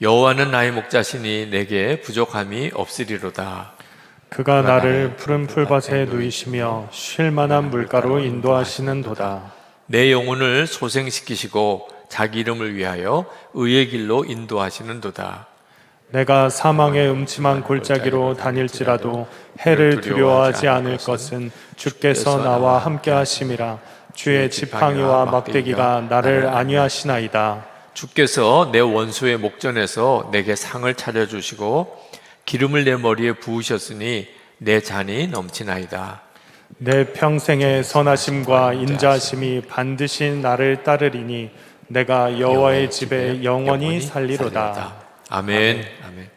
여호와는 나의 목자시니 내게 부족함이 없으리로다. 그가 나를 푸른 풀밭에 누이시며 쉴 만한 물가로 인도하시는도다. 내 영혼을 소생시키시고 자기 이름을 위하여 의의 길로 인도하시는도다. 내가 사망의 음침한 골짜기로 다닐지라도 해를 두려워하지 않을 것은 주께서 나와 함께 하심이라. 주의 지팡이와 막대기가 나를 안위하시나이다. 주께서 내 원수의 목전에서 내게 상을 차려주시고 기름을 내 머리에 부으셨으니 내 잔이 넘치나이다. 내 평생의 선하심과 인자하심이 반드시 나를 따르리니 내가 여호와의 집에 영원히 살리로다. 아멘. 아멘.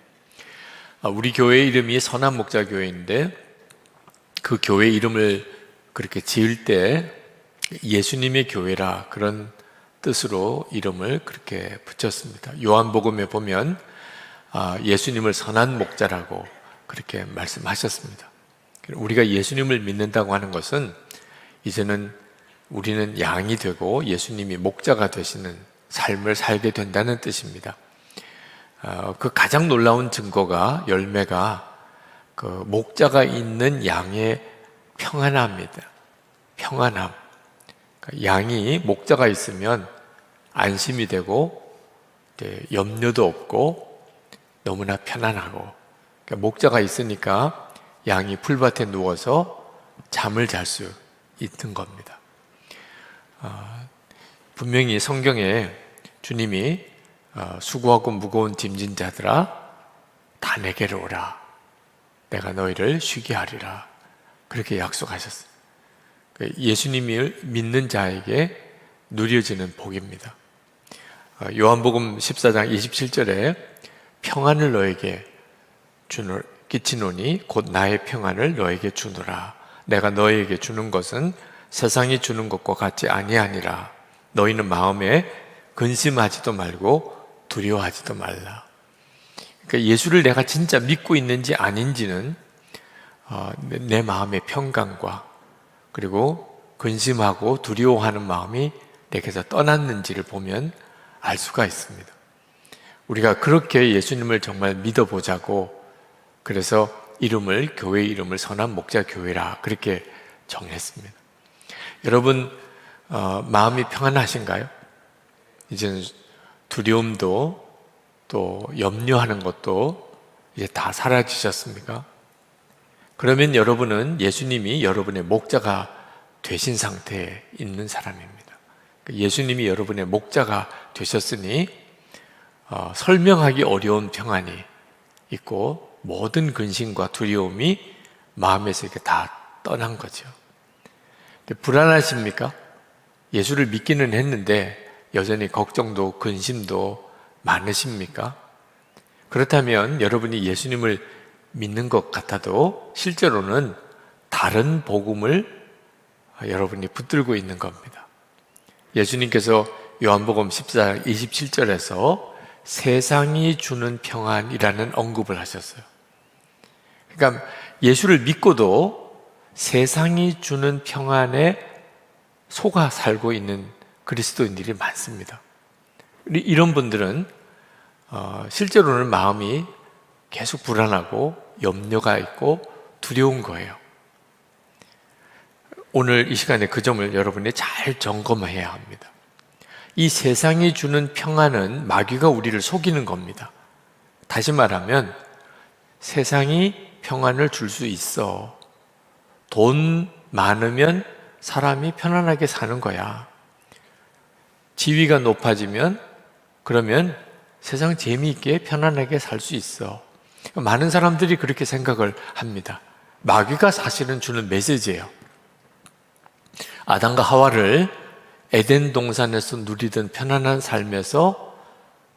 우리 교회 이름이 선한 목자 교회인데 그 교회 이름을 그렇게 지을 때 예수님의 교회라 그런 뜻으로 이름을 그렇게 붙였습니다. 요한복음에 보면 예수님을 선한 목자라고 그렇게 말씀하셨습니다. 우리가 예수님을 믿는다고 하는 것은 이제는 우리는 양이 되고 예수님이 목자가 되시는 삶을 살게 된다는 뜻입니다. 그 가장 놀라운 증거가 열매가 그 목자가 있는 양의 평안함입니다. 평안함. 양이 목자가 있으면 안심이 되고 염려도 없고 너무나 편안하고 목자가 있으니까 양이 풀밭에 누워서 잠을 잘 수 있는 겁니다. 분명히 성경에 주님이 수고하고 무거운 짐진 자들아 다 내게로 오라 내가 너희를 쉬게 하리라 그렇게 약속하셨어요. 예수님을 믿는 자에게 누려지는 복입니다. 요한복음 14장 27절에 평안을 너에게 끼치노니 곧 나의 평안을 너에게 주노라. 내가 너에게 주는 것은 세상이 주는 것과 같지 아니하니라. 너희는 마음에 근심하지도 말고 두려워하지도 말라. 그러니까 예수를 내가 진짜 믿고 있는지 아닌지는 내 마음의 평강과 그리고 근심하고 두려워하는 마음이 내게서 떠났는지를 보면 알 수가 있습니다. 우리가 그렇게 예수님을 정말 믿어보자고 그래서 교회 이름을 선한 목자 교회라 그렇게 정했습니다. 여러분 마음이 평안하신가요? 이제는 두려움도 또 염려하는 것도 이제 다 사라지셨습니까? 그러면 여러분은 예수님이 여러분의 목자가 되신 상태에 있는 사람입니다. 예수님이 여러분의 목자가 되셨으니 설명하기 어려운 평안이 있고 모든 근심과 두려움이 마음에서 이렇게 다 떠난 거죠. 불안하십니까? 예수를 믿기는 했는데 여전히 걱정도 근심도 많으십니까? 그렇다면 여러분이 예수님을 믿는 것 같아도 실제로는 다른 복음을 여러분이 붙들고 있는 겁니다. 예수님께서 요한복음 14장 27절에서 세상이 주는 평안이라는 언급을 하셨어요. 그러니까 예수를 믿고도 세상이 주는 평안에 속아 살고 있는 그리스도인들이 많습니다. 이런 분들은 실제로는 마음이 계속 불안하고 염려가 있고 두려운 거예요. 오늘 이 시간에 그 점을 여러분이 잘 점검해야 합니다. 이 세상이 주는 평안은 마귀가 우리를 속이는 겁니다. 다시 말하면 세상이 평안을 줄 수 있어. 돈 많으면 사람이 편안하게 사는 거야. 지위가 높아지면 그러면 세상 재미있게 편안하게 살 수 있어. 많은 사람들이 그렇게 생각을 합니다. 마귀가 사실은 주는 메시지예요. 아담과 하와를 에덴 동산에서 누리던 편안한 삶에서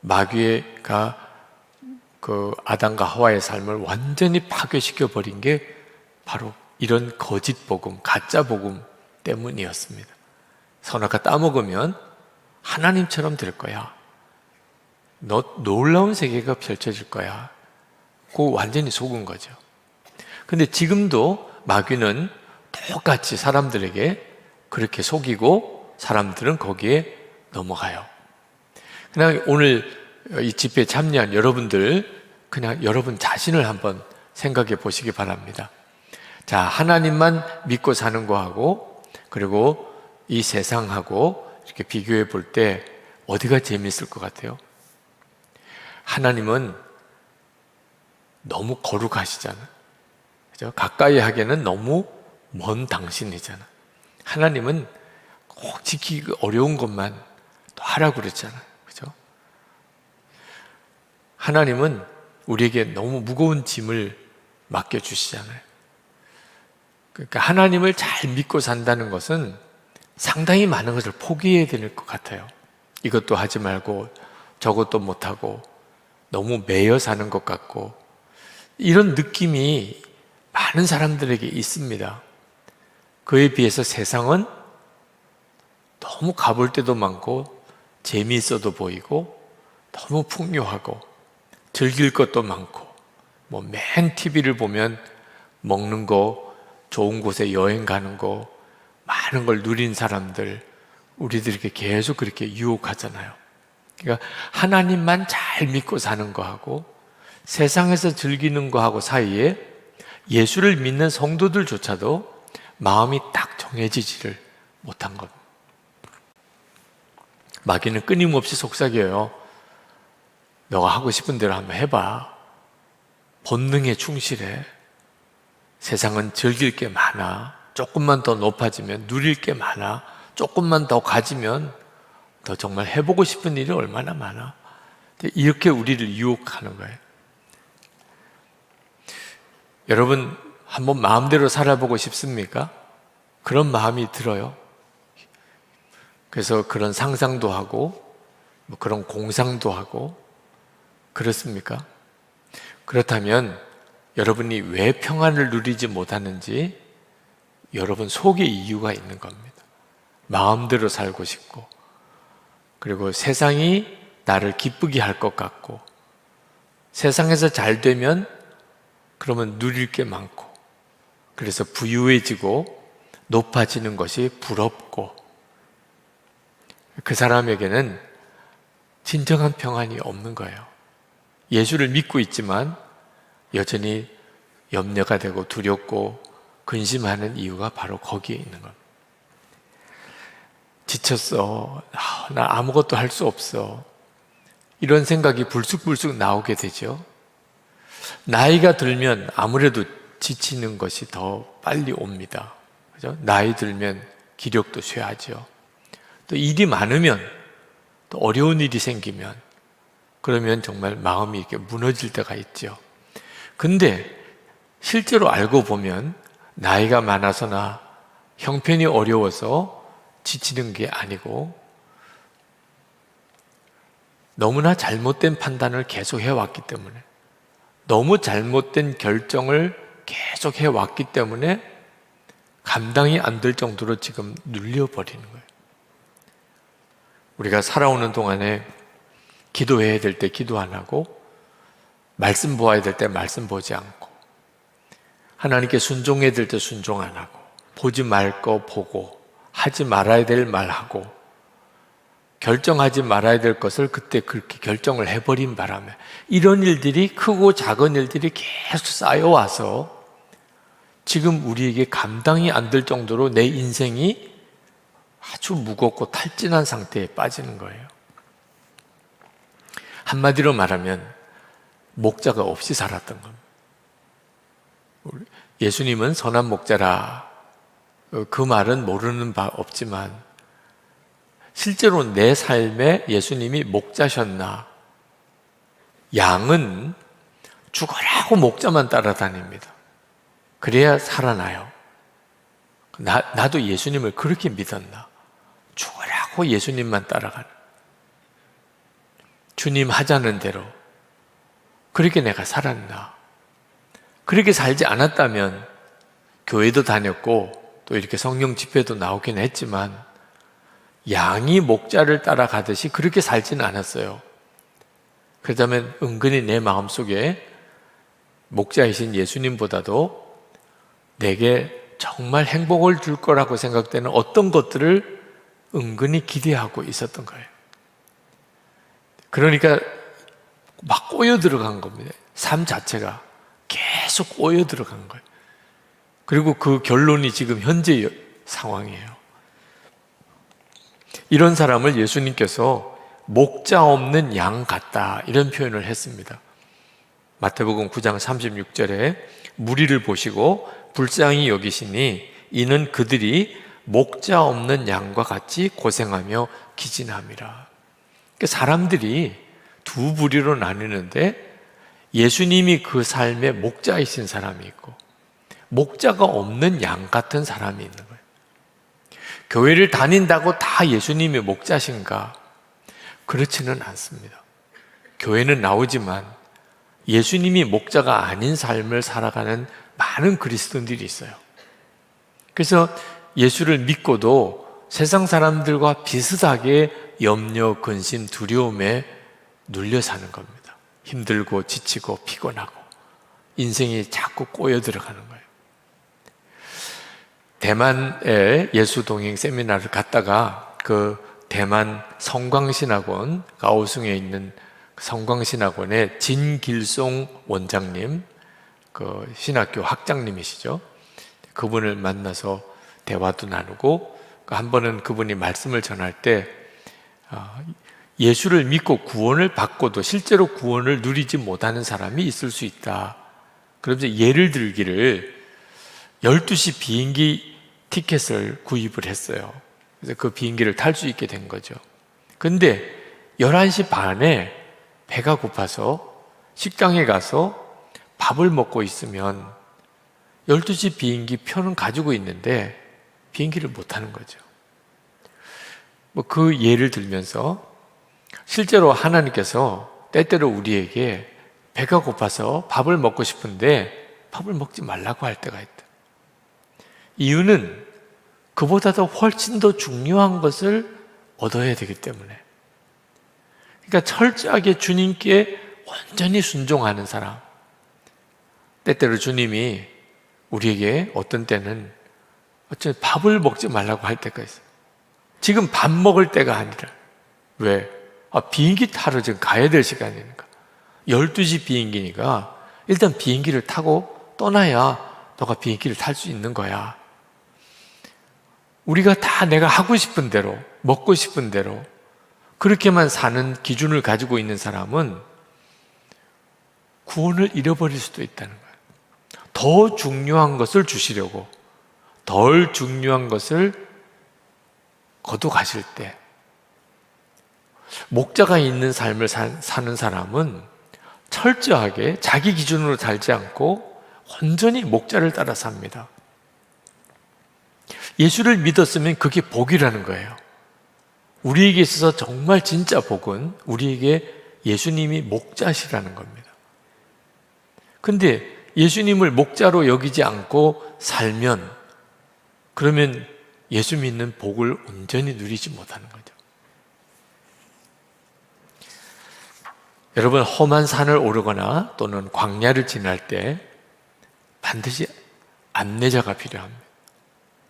마귀가 그 아담과 하와의 삶을 완전히 파괴시켜 버린 게 바로 이런 거짓 복음, 가짜 복음 때문이었습니다. 선악과 따먹으면 하나님처럼 될 거야. 너 놀라운 세계가 펼쳐질 거야. 그거 완전히 속은 거죠. 근데 지금도 마귀는 똑같이 사람들에게 그렇게 속이고 사람들은 거기에 넘어가요. 그냥 오늘 이 집회에 참여한 여러분들, 그냥 여러분 자신을 한번 생각해 보시기 바랍니다. 자, 하나님만 믿고 사는 거하고, 그리고 이 세상하고 이렇게 비교해 볼 때 어디가 재미있을 것 같아요? 하나님은 너무 거룩하시잖아요. 그죠? 가까이 하기에는 너무 먼 당신이잖아. 하나님은 꼭 지키기 어려운 것만 또 하라고 그랬잖아요. 그죠? 하나님은 우리에게 너무 무거운 짐을 맡겨주시잖아요. 그러니까 하나님을 잘 믿고 산다는 것은 상당히 많은 것을 포기해야 될 것 같아요. 이것도 하지 말고 저것도 못하고 너무 매여 사는 것 같고, 이런 느낌이 많은 사람들에게 있습니다. 그에 비해서 세상은 너무 가볼 데도 많고 재미있어도 보이고 너무 풍요하고 즐길 것도 많고, 뭐 맨 TV를 보면 먹는 거, 좋은 곳에 여행 가는 거, 많은 걸 누린 사람들, 우리들에게 계속 그렇게 유혹하잖아요. 그러니까 하나님만 잘 믿고 사는 거하고 세상에서 즐기는 거하고 사이에 예수를 믿는 성도들조차도 마음이 딱 정해지지를 못한 것. 마귀는 끊임없이 속삭여요. 너가 하고 싶은 대로 한번 해봐. 본능에 충실해. 세상은 즐길 게 많아. 조금만 더 높아지면 누릴 게 많아. 조금만 더 가지면 너 정말 해보고 싶은 일이 얼마나 많아. 이렇게 우리를 유혹하는 거예요. 여러분, 한번 마음대로 살아보고 싶습니까? 그런 마음이 들어요. 그래서 그런 상상도 하고 뭐 그런 공상도 하고 그렇습니까? 그렇다면 여러분이 왜 평안을 누리지 못하는지 여러분 속에 이유가 있는 겁니다. 마음대로 살고 싶고, 그리고 세상이 나를 기쁘게 할 것 같고, 세상에서 잘 되면 그러면 누릴 게 많고, 그래서 부유해지고 높아지는 것이 부럽고, 그 사람에게는 진정한 평안이 없는 거예요. 예수를 믿고 있지만 여전히 염려가 되고 두렵고 근심하는 이유가 바로 거기에 있는 겁니다. 지쳤어. 나 아무것도 할 수 없어. 이런 생각이 불쑥불쑥 나오게 되죠. 나이가 들면 아무래도 지치는 것이 더 빨리 옵니다. 그죠? 나이 들면 기력도 쇠하죠. 또 일이 많으면, 또 어려운 일이 생기면, 그러면 정말 마음이 이렇게 무너질 때가 있죠. 근데 실제로 알고 보면 나이가 많아서나 형편이 어려워서 지치는 게 아니고, 너무나 잘못된 판단을 계속 해왔기 때문에, 너무 잘못된 결정을 계속 해왔기 때문에 감당이 안 될 정도로 지금 눌려버리는 거예요. 우리가 살아오는 동안에 기도해야 될 때 기도 안 하고, 말씀 보아야 될 때 말씀 보지 않고, 하나님께 순종해야 될 때 순종 안 하고, 보지 말 거 보고, 하지 말아야 될 말 하고, 결정하지 말아야 될 것을 그때 그렇게 결정을 해버린 바람에 이런 일들이, 크고 작은 일들이 계속 쌓여와서 지금 우리에게 감당이 안 될 정도로 내 인생이 아주 무겁고 탈진한 상태에 빠지는 거예요. 한마디로 말하면 목자가 없이 살았던 겁니다. 예수님은 선한 목자라, 그 말은 모르는 바 없지만 실제로 내 삶에 예수님이 목자셨나? 양은 죽으라고 목자만 따라다닙니다. 그래야 살아나요. 나도 예수님을 그렇게 믿었나? 죽으라고 예수님만 따라가는, 주님 하자는 대로 그렇게 내가 살았나? 그렇게 살지 않았다면 교회도 다녔고 또 이렇게 성령 집회도 나오긴 했지만 양이 목자를 따라가듯이 그렇게 살지는 않았어요. 그렇다면 은근히 내 마음속에 목자이신 예수님보다도 내게 정말 행복을 줄 거라고 생각되는 어떤 것들을 은근히 기대하고 있었던 거예요. 그러니까 막 꼬여 들어간 겁니다. 삶 자체가 계속 꼬여 들어간 거예요. 그리고 그 결론이 지금 현재 상황이에요. 이런 사람을 예수님께서 목자 없는 양 같다, 이런 표현을 했습니다. 마태복음 9장 36절에 무리를 보시고 불쌍히 여기시니 이는 그들이 목자 없는 양과 같이 고생하며 기진함이라. 그러니까 사람들이 두 부류로 나뉘는데 예수님이 그 삶에 목자이신 사람이 있고 목자가 없는 양 같은 사람이 있는 거예요. 교회를 다닌다고 다 예수님이 목자신가? 그렇지는 않습니다. 교회는 나오지만 예수님이 목자가 아닌 삶을 살아가는 많은 그리스도인들이 있어요. 그래서 예수를 믿고도 세상 사람들과 비슷하게 염려, 근심, 두려움에 눌려 사는 겁니다. 힘들고 지치고 피곤하고 인생이 자꾸 꼬여 들어가는 거예요. 대만에 예수 동행 세미나를 갔다가 그 대만 성광신학원, 가오슝에 있는 성광신학원의 진길송 원장님, 그 신학교 학장님이시죠. 그분을 만나서 대화도 나누고, 한 번은 그분이 말씀을 전할 때 예수를 믿고 구원을 받고도 실제로 구원을 누리지 못하는 사람이 있을 수 있다. 그러면서 예를 들기를 12시 비행기 티켓을 구입을 했어요. 그래서 그 비행기를 탈 수 있게 된 거죠. 근데 11시 반에 배가 고파서 식당에 가서 밥을 먹고 있으면 12시 비행기 표는 가지고 있는데 비행기를 못 타는 거죠. 그 예를 들면서 실제로 하나님께서 때때로 우리에게 배가 고파서 밥을 먹고 싶은데 밥을 먹지 말라고 할 때가 있다. 이유는 그보다 더 훨씬 더 중요한 것을 얻어야 되기 때문에. 그러니까 철저하게 주님께 온전히 순종하는 사람. 때때로 주님이 우리에게 어떤 때는 밥을 먹지 말라고 할 때가 있어요. 지금 밥 먹을 때가 아니라. 왜? 비행기 타러 지금 가야 될 시간이니까. 12시 비행기니까 일단 비행기를 타고 떠나야 너가 비행기를 탈 수 있는 거야. 우리가 다 내가 하고 싶은 대로, 먹고 싶은 대로 그렇게만 사는 기준을 가지고 있는 사람은 구원을 잃어버릴 수도 있다는 거예요. 더 중요한 것을 주시려고 덜 중요한 것을 거둬가실 때, 목자가 있는 삶을 사는 사람은 철저하게 자기 기준으로 살지 않고 온전히 목자를 따라 삽니다. 예수를 믿었으면 그게 복이라는 거예요. 우리에게 있어서 정말 진짜 복은 우리에게 예수님이 목자시라는 겁니다. 근데 예수님을 목자로 여기지 않고 살면 그러면 예수 믿는 복을 온전히 누리지 못하는 거죠. 여러분, 험한 산을 오르거나 또는 광야를 지날 때 반드시 안내자가 필요합니다.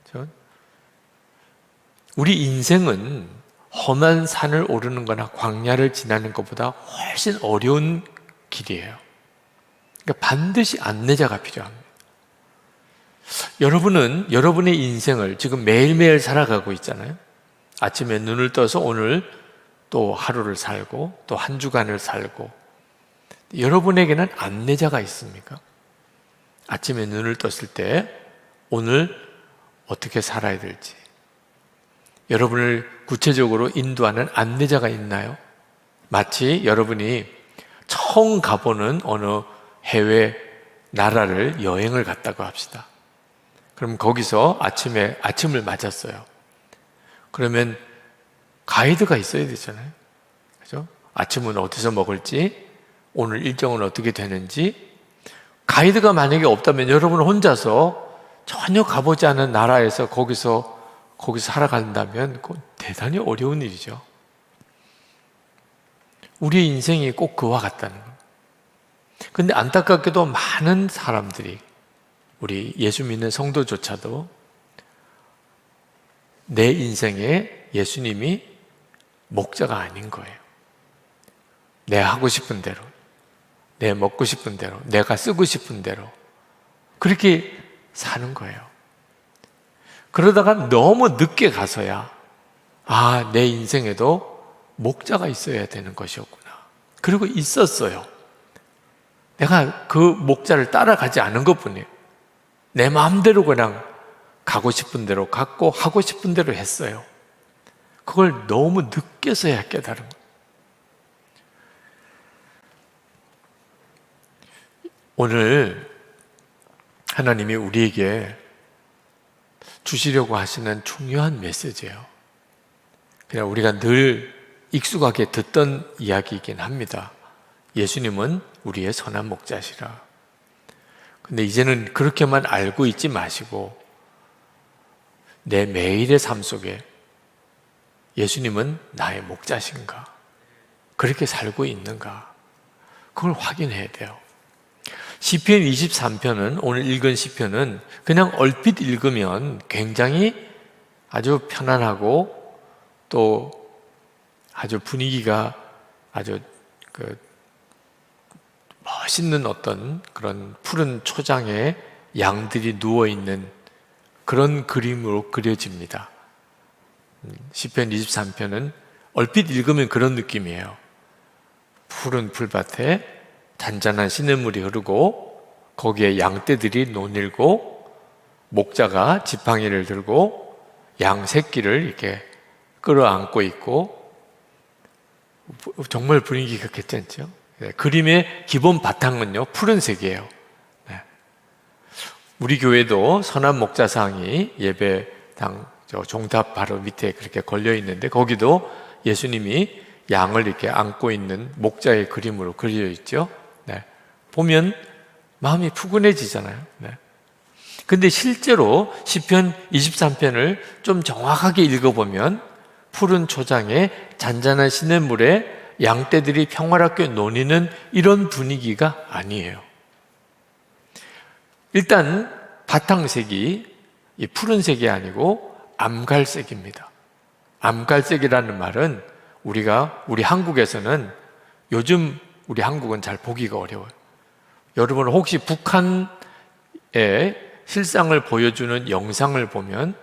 그렇죠? 우리 인생은 험한 산을 오르는 거나 광야를 지나는 것보다 훨씬 어려운 길이에요. 그러니까 반드시 안내자가 필요합니다. 여러분은 여러분의 인생을 지금 매일매일 살아가고 있잖아요. 아침에 눈을 떠서 오늘 또 하루를 살고 또 한 주간을 살고, 여러분에게는 안내자가 있습니까? 아침에 눈을 떴을 때 오늘 어떻게 살아야 될지 여러분을 구체적으로 인도하는 안내자가 있나요? 마치 여러분이 처음 가보는 어느 해외 나라를 여행을 갔다고 합시다. 그럼 거기서 아침을 맞았어요. 그러면 가이드가 있어야 되잖아요. 그죠? 아침은 어디서 먹을지, 오늘 일정은 어떻게 되는지. 가이드가 만약에 없다면 여러분 혼자서 전혀 가보지 않은 나라에서 거기서 살아간다면 그건 대단히 어려운 일이죠. 우리의 인생이 꼭 그와 같다는 거예요. 근데 안타깝게도 많은 사람들이, 우리 예수 믿는 성도조차도 내 인생에 예수님이 목자가 아닌 거예요. 내 하고 싶은 대로, 내 먹고 싶은 대로, 내가 쓰고 싶은 대로 그렇게 사는 거예요. 그러다가 너무 늦게 가서야 내 인생에도 목자가 있어야 되는 것이었구나. 그리고 있었어요. 내가 그 목자를 따라가지 않은 것뿐이에요. 내 마음대로 그냥 가고 싶은 대로 갔고 하고 싶은 대로 했어요. 그걸 너무 늦게서야 깨달은 거예요. 오늘 하나님이 우리에게 주시려고 하시는 중요한 메시지예요. 그냥 우리가 늘 익숙하게 듣던 이야기이긴 합니다. 예수님은 우리의 선한 목자시라. 근데 이제는 그렇게만 알고 있지 마시고 내 매일의 삶 속에 예수님은 나의 목자신가? 그렇게 살고 있는가? 그걸 확인해야 돼요. 시편 23편은, 오늘 읽은 시편은 그냥 얼핏 읽으면 굉장히 아주 편안하고 또 아주 분위기가 아주 멋있는 어떤 그런 푸른 초장에 양들이 누워있는 그런 그림으로 그려집니다. 시편 23편은 얼핏 읽으면 그런 느낌이에요. 푸른 풀밭에 잔잔한 시냇물이 흐르고 거기에 양떼들이 노닐고 목자가 지팡이를 들고 양 새끼를 이렇게 끌어안고 있고 정말 분위기가 괜찮죠? 그림의 기본 바탕은요 푸른색이에요. 우리 교회도 선한 목자상이 예배당 종탑 바로 밑에 그렇게 걸려 있는데 거기도 예수님이 양을 이렇게 안고 있는 목자의 그림으로 그려져 있죠. 보면 마음이 푸근해지잖아요. 근데 실제로 시편 23편을 좀 정확하게 읽어보면 푸른 초장에 잔잔한 시냇물에 양떼들이 평화롭게 노니는 이런 분위기가 아니에요. 일단 바탕색이 이 푸른색이 아니고 암갈색입니다. 암갈색이라는 말은 우리 한국에서는 요즘 우리 한국은 잘 보기가 어려워요. 여러분 혹시 북한의 실상을 보여주는 영상을 보면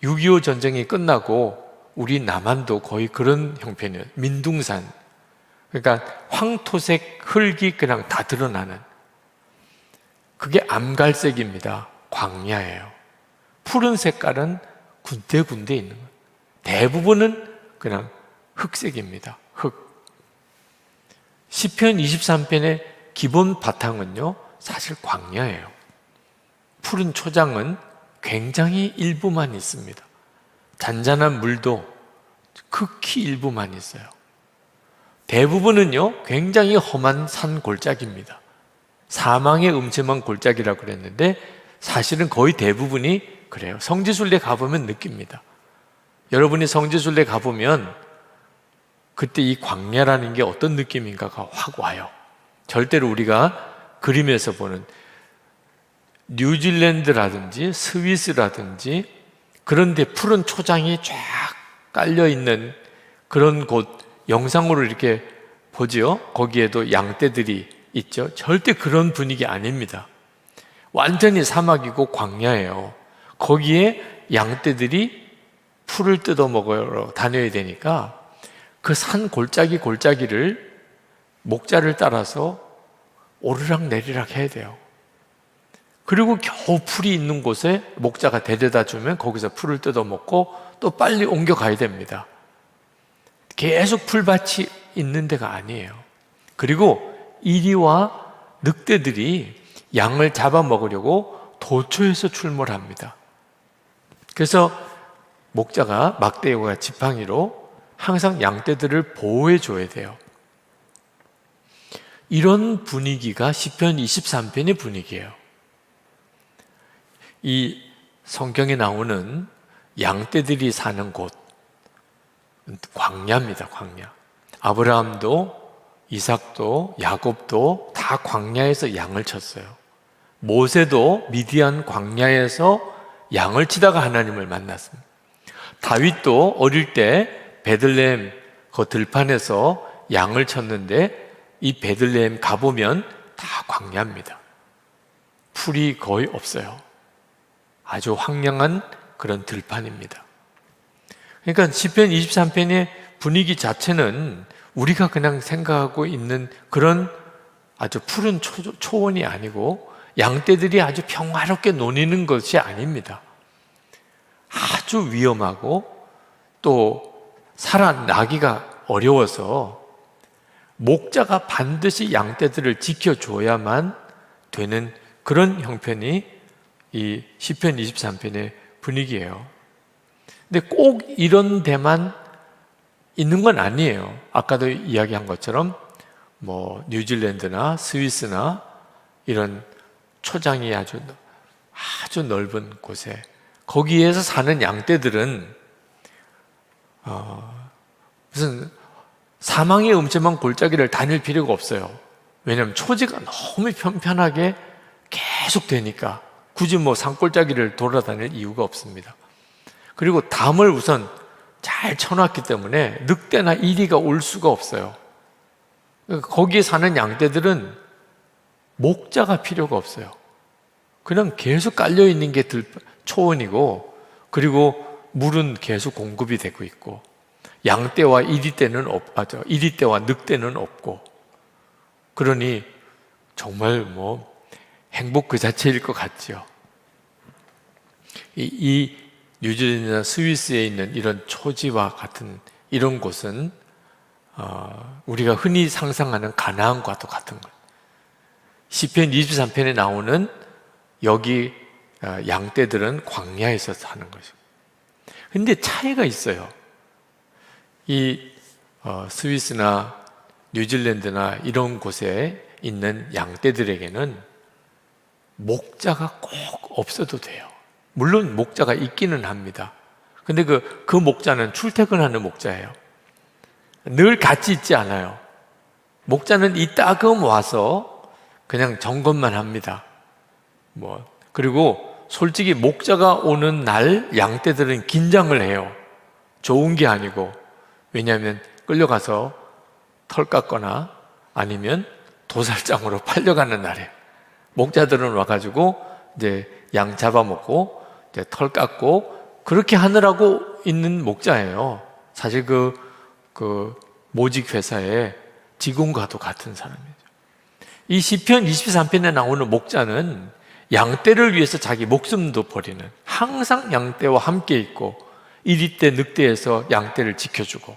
6.25 전쟁이 끝나고 우리 남한도 거의 그런 형편이에요. 민둥산. 그러니까 황토색 흙이 그냥 다 드러나는 그게 암갈색입니다. 광야예요. 푸른 색깔은 군데군데 있는 거예요. 대부분은 그냥 흑색입니다. 흑. 시편 23편의 기본 바탕은요 사실 광야예요. 푸른 초장은 굉장히 일부만 있습니다. 잔잔한 물도 극히 일부만 있어요. 대부분은요 굉장히 험한 산 골짜기입니다. 사망의 음침한 골짜기라고 그랬는데 사실은 거의 대부분이 그래요. 성지순례 가보면 느낍니다. 여러분이 성지순례 가보면 그때 이 광야라는 게 어떤 느낌인가가 확 와요. 절대로 우리가 그림에서 보는 뉴질랜드라든지 스위스라든지 그런 데 푸른 초장이 쫙 깔려있는 그런 곳 영상으로 이렇게 보지요. 거기에도 양떼들이 있죠. 절대 그런 분위기 아닙니다. 완전히 사막이고 광야예요. 거기에 양떼들이 풀을 뜯어 먹으러 다녀야 되니까 그 산 골짜기를 목자를 따라서 오르락 내리락 해야 돼요. 그리고 겨우 풀이 있는 곳에 목자가 데려다 주면 거기서 풀을 뜯어 먹고 또 빨리 옮겨가야 됩니다. 계속 풀밭이 있는 데가 아니에요. 그리고 이리와 늑대들이 양을 잡아먹으려고 도초에서 출몰합니다. 그래서 목자가 막대기와 지팡이로 항상 양떼들을 보호해 줘야 돼요. 이런 분위기가 시편 23편의 분위기예요. 이 성경에 나오는 양떼들이 사는 곳 광야입니다. 광야. 아브라함도 이삭도 야곱도 다 광야에서 양을 쳤어요. 모세도 미디안 광야에서 양을 치다가 하나님을 만났습니다. 다윗도 어릴 때 베들레헴 그 들판에서 양을 쳤는데 이 베들레헴 가보면 다 광야입니다. 풀이 거의 없어요. 아주 황량한 그런 들판입니다. 그러니까 시편 23편의 분위기 자체는 우리가 그냥 생각하고 있는 그런 아주 푸른 초원이 아니고 양떼들이 아주 평화롭게 노니는 것이 아닙니다. 아주 위험하고 또 살아나기가 어려워서 목자가 반드시 양떼들을 지켜줘야만 되는 그런 형편이 이 시편 23편의 분위기예요. 근데 꼭 이런 데만 있는 건 아니에요. 아까도 이야기한 것처럼 뭐 뉴질랜드나 스위스나 이런 초장이 아주 넓은 곳에 거기에서 사는 양떼들은 무슨 사망의 음침한 골짜기를 다닐 필요가 없어요. 왜냐하면 초지가 너무 편편하게 계속 되니까 굳이 뭐 산골짜기를 돌아다닐 이유가 없습니다. 그리고 담을 우선 잘 쳐놨기 때문에 늑대나 이리가 올 수가 없어요. 거기에 사는 양떼들은 목자가 필요가 없어요. 그냥 계속 깔려있는 게 초원이고, 그리고 물은 계속 공급이 되고 있고, 양떼와 이리떼와 늑대는 없고, 그러니 정말 뭐 행복 그 자체일 것 같죠. 이 뉴질랜드나 스위스에 있는 이런 초지와 같은 이런 곳은 우리가 흔히 상상하는 가나안과도 같은 것. 시편 23편에 나오는 여기 양떼들은 광야에서 사는 것이고. 근데 차이가 있어요. 이 스위스나 뉴질랜드나 이런 곳에 있는 양떼들에게는 목자가 꼭 없어도 돼요. 물론 목자가 있기는 합니다. 근데 그 목자는 출퇴근하는 목자예요. 늘 같이 있지 않아요. 목자는 이따금 와서 그냥 점검만 합니다. 그리고 솔직히 목자가 오는 날 양떼들은 긴장을 해요. 좋은 게 아니고. 왜냐하면 끌려가서 털 깎거나 아니면 도살장으로 팔려가는 날이에요. 목자들은 와가지고 이제 양 잡아먹고 이제 털 깎고 그렇게 하느라고 있는 목자예요. 사실 그 모직 회사의 직원과도 같은 사람이죠. 이 시편 23편에 나오는 목자는 양떼를 위해서 자기 목숨도 버리는, 항상 양떼와 함께 있고 이리떼 늑대에서 양떼를 지켜주고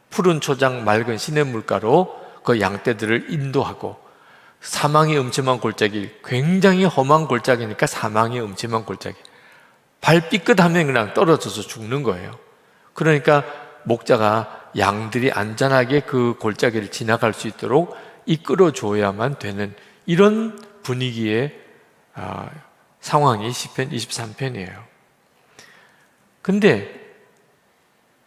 푸른 초장 맑은 시냇물가로 그 양떼들을 인도하고, 사망의 음침한 골짜기, 굉장히 험한 골짜기니까 사망의 음침한 골짜기, 발 삐끗하면 그냥 떨어져서 죽는 거예요. 그러니까 목자가 양들이 안전하게 그 골짜기를 지나갈 수 있도록 이끌어줘야만 되는 이런 분위기의 상황이 시편 23편이에요. 근데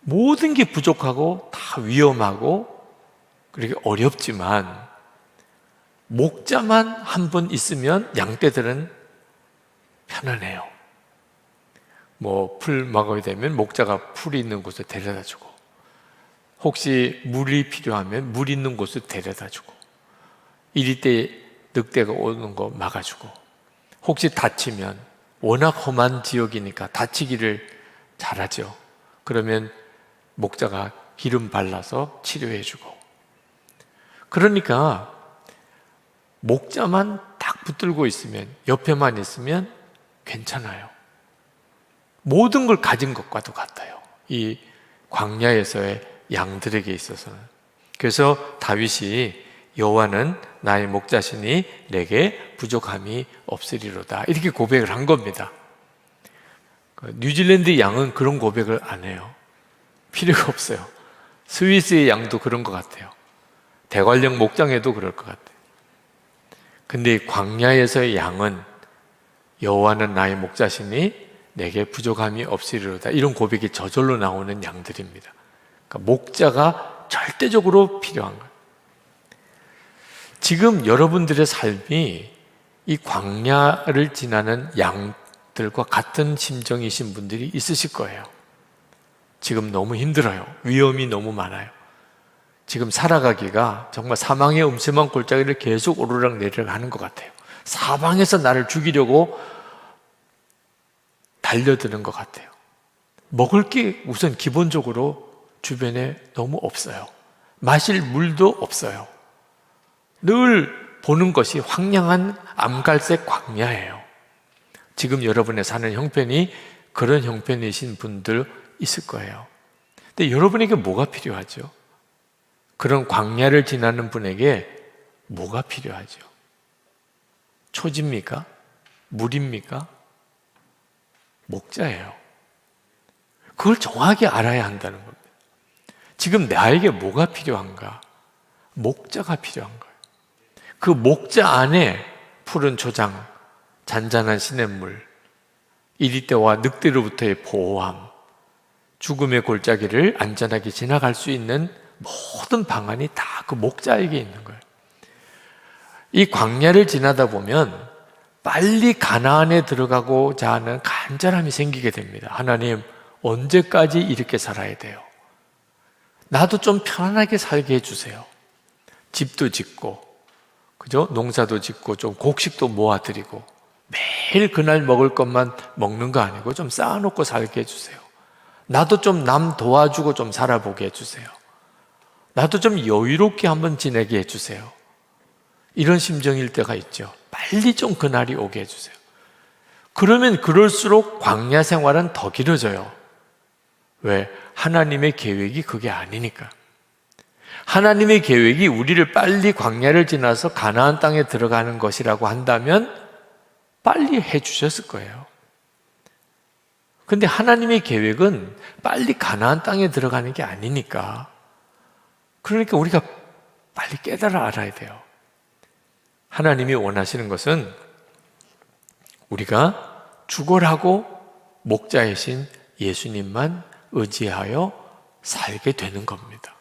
모든 게 부족하고 다 위험하고 그렇게 어렵지만 목자만 한 분 있으면 양떼들은 편안해요. 풀 먹어야 되면 목자가 풀이 있는 곳에 데려다 주고, 혹시 물이 필요하면 물 있는 곳에 데려다 주고, 이리때 늑대가 오는 거 막아주고, 혹시 다치면 워낙 험한 지역이니까 다치기를 잘하죠. 그러면 목자가 기름 발라서 치료해 주고. 그러니까 목자만 딱 붙들고 있으면, 옆에만 있으면 괜찮아요. 모든 걸 가진 것과도 같아요. 이 광야에서의 양들에게 있어서는. 그래서 다윗이 여호와는 나의 목자시니 내게 부족함이 없으리로다, 이렇게 고백을 한 겁니다. 뉴질랜드 양은 그런 고백을 안 해요. 필요가 없어요. 스위스의 양도 그런 것 같아요. 대관령 목장에도 그럴 것 같아요. 근데 광야에서의 양은 여호와는 나의 목자시니 내게 부족함이 없으리로다, 이런 고백이 저절로 나오는 양들입니다. 그러니까 목자가 절대적으로 필요한 거예요. 지금 여러분들의 삶이 이 광야를 지나는 양들과 같은 심정이신 분들이 있으실 거예요. 지금 너무 힘들어요. 위험이 너무 많아요. 지금 살아가기가 정말 사망의 음침한 골짜기를 계속 오르락 내리락 하는 것 같아요. 사방에서 나를 죽이려고 달려드는 것 같아요. 먹을 게 우선 기본적으로 주변에 너무 없어요. 마실 물도 없어요. 늘 보는 것이 황량한 암갈색 광야예요. 지금 여러분의 사는 형편이 그런 형편이신 분들 있을 거예요. 근데 여러분에게 뭐가 필요하죠? 그런 광야를 지나는 분에게 뭐가 필요하죠? 초지입니까? 물입니까? 목자예요. 그걸 정확히 알아야 한다는 겁니다. 지금 나에게 뭐가 필요한가? 목자가 필요한 거예요. 그 목자 안에 푸른 초장, 잔잔한 시냇물, 이리떼와 늑대로부터의 보호함, 죽음의 골짜기를 안전하게 지나갈 수 있는 모든 방안이 다 그 목자에게 있는 거예요. 이 광야를 지나다 보면 빨리 가나안에 들어가고자 하는 간절함이 생기게 됩니다. 하나님, 언제까지 이렇게 살아야 돼요? 나도 좀 편안하게 살게 해주세요. 집도 짓고, 그죠? 농사도 짓고, 좀 곡식도 모아드리고, 매일 그날 먹을 것만 먹는 거 아니고 좀 쌓아놓고 살게 해주세요. 나도 좀 남 도와주고 좀 살아보게 해주세요. 나도 좀 여유롭게 한번 지내게 해주세요. 이런 심정일 때가 있죠. 빨리 좀 그날이 오게 해주세요. 그러면 그럴수록 광야 생활은 더 길어져요. 왜? 하나님의 계획이 그게 아니니까. 하나님의 계획이 우리를 빨리 광야를 지나서 가나안 땅에 들어가는 것이라고 한다면 빨리 해주셨을 거예요. 근데 하나님의 계획은 빨리 가나안 땅에 들어가는 게 아니니까. 그러니까 우리가 빨리 깨달아 알아야 돼요. 하나님이 원하시는 것은 우리가 죽어라고 목자이신 예수님만 의지하여 살게 되는 겁니다.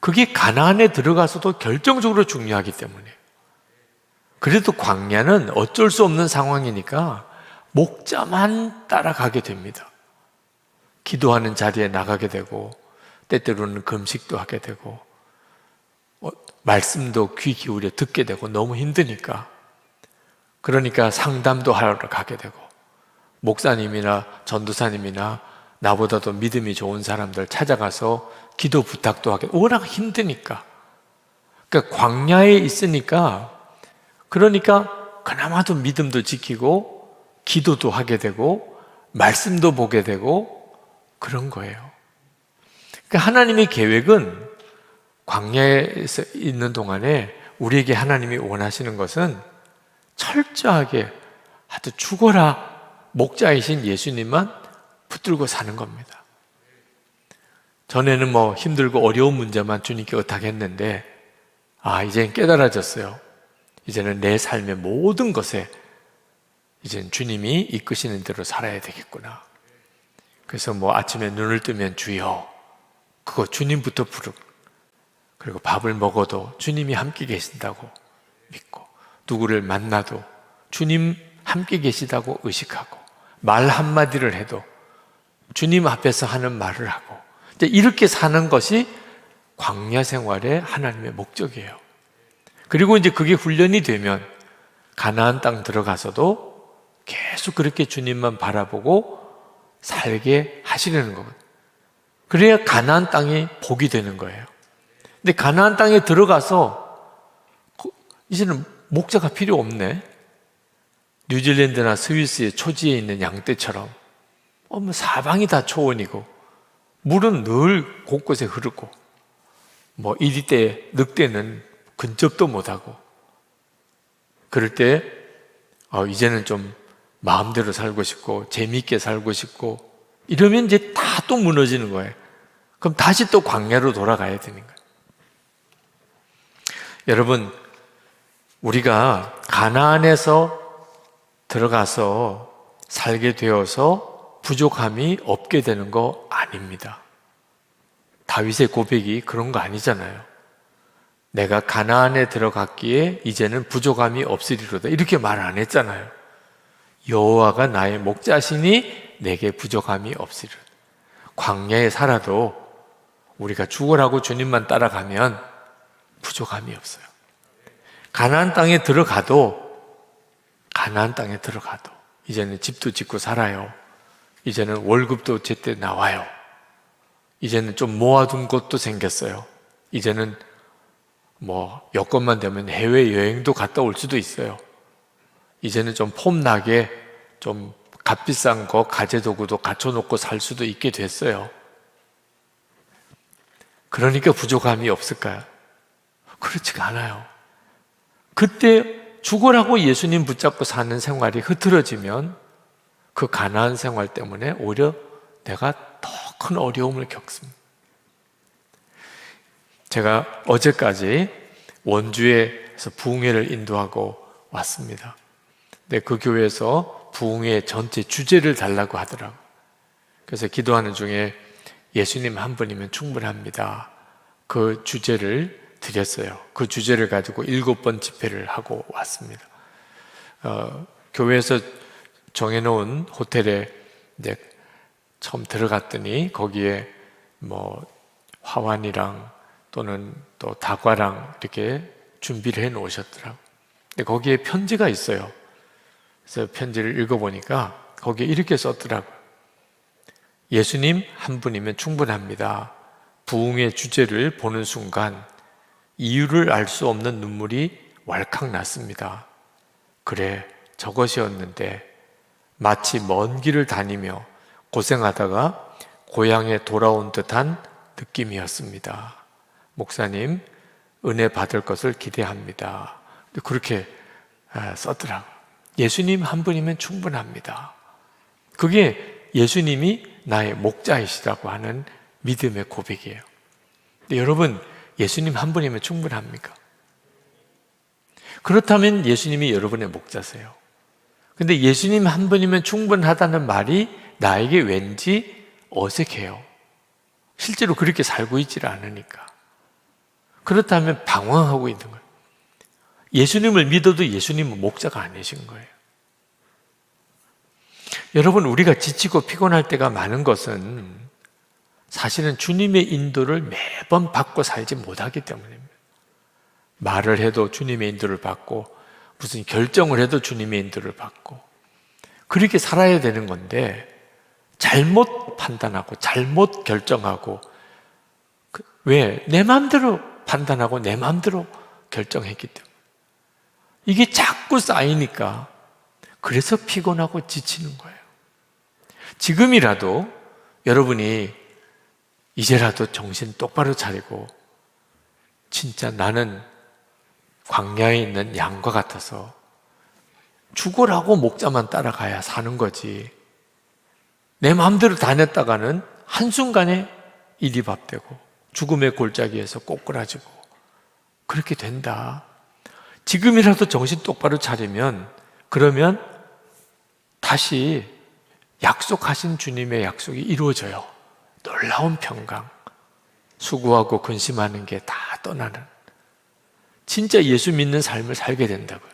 그게 가나안에 들어가서도 결정적으로 중요하기 때문에. 그래도 광야는 어쩔 수 없는 상황이니까 목자만 따라가게 됩니다. 기도하는 자리에 나가게 되고, 때때로는 금식도 하게 되고, 말씀도 귀 기울여 듣게 되고, 너무 힘드니까. 그러니까 상담도 하러 가게 되고, 목사님이나 전도사님이나 나보다도 믿음이 좋은 사람들 찾아가서 기도 부탁도 하게, 워낙 힘드니까. 그러니까 광야에 있으니까, 그러니까 그나마도 믿음도 지키고, 기도도 하게 되고, 말씀도 보게 되고, 그런 거예요. 그러니까 하나님의 계획은 광야에 있는 동안에 우리에게 하나님이 원하시는 것은 철저하게 하여튼 죽어라 목자이신 예수님만 붙들고 사는 겁니다. 전에는 뭐 힘들고 어려운 문제만 주님께 의탁했는데, 이제는 깨달아졌어요. 이제는 내 삶의 모든 것에 이제는 주님이 이끄시는 대로 살아야 되겠구나. 그래서 뭐 아침에 눈을 뜨면 주여, 그거 주님부터 부르고, 그리고 밥을 먹어도 주님이 함께 계신다고 믿고, 누구를 만나도 주님 함께 계시다고 의식하고, 말 한마디를 해도 주님 앞에서 하는 말을 하고, 이제 이렇게 사는 것이 광야 생활의 하나님의 목적이에요. 그리고 이제 그게 훈련이 되면 가나안 땅 들어가서도 계속 그렇게 주님만 바라보고 살게 하시려는 거거든요. 그래야 가나안 땅이 복이 되는 거예요. 근데 가나안 땅에 들어가서 이제는 목자가 필요 없네. 뉴질랜드나 스위스의 초지에 있는 양떼처럼 뭐 사방이 다 초원이고, 물은 늘 곳곳에 흐르고, 뭐 이리떼, 늑대는 근접도 못하고, 그럴 때 이제는 좀 마음대로 살고 싶고 재미있게 살고 싶고 이러면 이제 다 또 무너지는 거예요. 그럼 다시 또 광야로 돌아가야 되는 거예요. 여러분, 우리가 가나안에서 들어가서 살게 되어서 부족함이 없게 되는 거 아닙니다. 다윗의 고백이 그런 거 아니잖아요. 내가 가나안에 들어갔기에 이제는 부족함이 없으리로다, 이렇게 말 안 했잖아요. 여호와가 나의 목자시니 내게 부족함이 없으리로다. 광야에 살아도 우리가 죽으라고 주님만 따라가면 부족함이 없어요. 가나안 땅에 들어가도 이제는 집도 짓고 살아요. 이제는 월급도 제때 나와요. 이제는 좀 모아둔 곳도 생겼어요. 이제는 여건만 되면 해외여행도 갔다 올 수도 있어요. 이제는 좀 폼나게 좀 값비싼 거 가재도구도 갖춰놓고 살 수도 있게 됐어요. 그러니까 부족함이 없을까요? 그렇지가 않아요. 그때 죽으라고 예수님 붙잡고 사는 생활이 흐트러지면 그 가나안 생활 때문에 오히려 내가 더 큰 어려움을 겪습니다. 제가 어제까지 원주에서 부흥회를 인도하고 왔습니다. 근데 그 교회에서 부흥회 전체 주제를 달라고 하더라고요. 그래서 기도하는 중에 예수님 한 분이면 충분합니다. 그 주제를 드렸어요. 그 주제를 가지고 7번 집회를 하고 왔습니다. 교회에서 정해놓은 호텔에 이제 처음 들어갔더니 거기에 화환이랑 또는 또 다과랑 이렇게 준비를 해 놓으셨더라고요. 근데 거기에 편지가 있어요. 그래서 편지를 읽어보니까 거기에 이렇게 썼더라고요. 예수님 한 분이면 충분합니다. 부흥의 주제를 보는 순간 이유를 알 수 없는 눈물이 왈칵 났습니다. 그래, 저것이었는데 마치 먼 길을 다니며 고생하다가 고향에 돌아온 듯한 느낌이었습니다. 목사님, 은혜 받을 것을 기대합니다. 그렇게 썼더라고요. 예수님 한 분이면 충분합니다. 그게 예수님이 나의 목자이시라고 하는 믿음의 고백이에요. 근데 여러분, 예수님 한 분이면 충분합니까? 그렇다면 예수님이 여러분의 목자세요. 근데 예수님 한 분이면 충분하다는 말이 나에게 왠지 어색해요. 실제로 그렇게 살고 있지를 않으니까. 그렇다면 방황하고 있는 거예요. 예수님을 믿어도 예수님은 목자가 아니신 거예요. 여러분, 우리가 지치고 피곤할 때가 많은 것은 사실은 주님의 인도를 매번 받고 살지 못하기 때문입니다. 말을 해도 주님의 인도를 받고 무슨 결정을 해도 주님의 인도를 받고 그렇게 살아야 되는 건데 잘못 판단하고 잘못 결정하고 왜? 내 마음대로 판단하고 내 마음대로 결정했기 때문에 이게 자꾸 쌓이니까 그래서 피곤하고 지치는 거예요. 지금이라도 여러분이 이제라도 정신 똑바로 차리고 진짜 나는 광야에 있는 양과 같아서 죽으라고 목자만 따라가야 사는 거지. 내 마음대로 다녔다가는 한순간에 일이 밥되고 죽음의 골짜기에서 꼬꾸라지고 그렇게 된다. 지금이라도 정신 똑바로 차리면 그러면 다시 약속하신 주님의 약속이 이루어져요. 놀라운 평강, 수고하고 근심하는 게 다 떠나는 진짜 예수 믿는 삶을 살게 된다고요.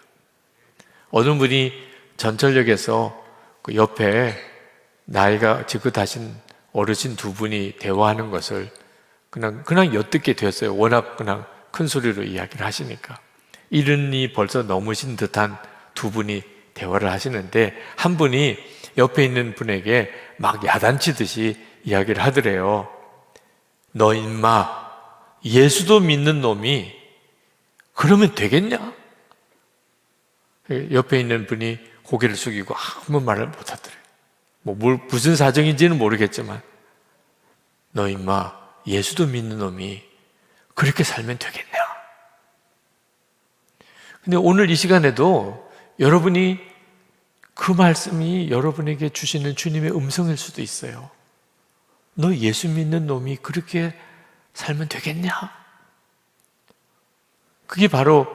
어느 분이 전철역에서 그 옆에 나이가 지긋하신 어르신 두 분이 대화하는 것을 그냥 엿듣게 되었어요. 워낙 그냥 큰 소리로 이야기를 하시니까. 이른이 벌써 넘으신 듯한 두 분이 대화를 하시는데 한 분이 옆에 있는 분에게 막 야단치듯이 이야기를 하더래요. 너 인마 예수도 믿는 놈이 그러면 되겠냐? 옆에 있는 분이 고개를 숙이고 아무 말을 못 하더래요. 무슨 사정인지는 모르겠지만 너 인마 예수도 믿는 놈이 그렇게 살면 되겠냐? 근데 오늘 이 시간에도 여러분이 그 말씀이 여러분에게 주시는 주님의 음성일 수도 있어요. 너 예수 믿는 놈이 그렇게 살면 되겠냐? 그게 바로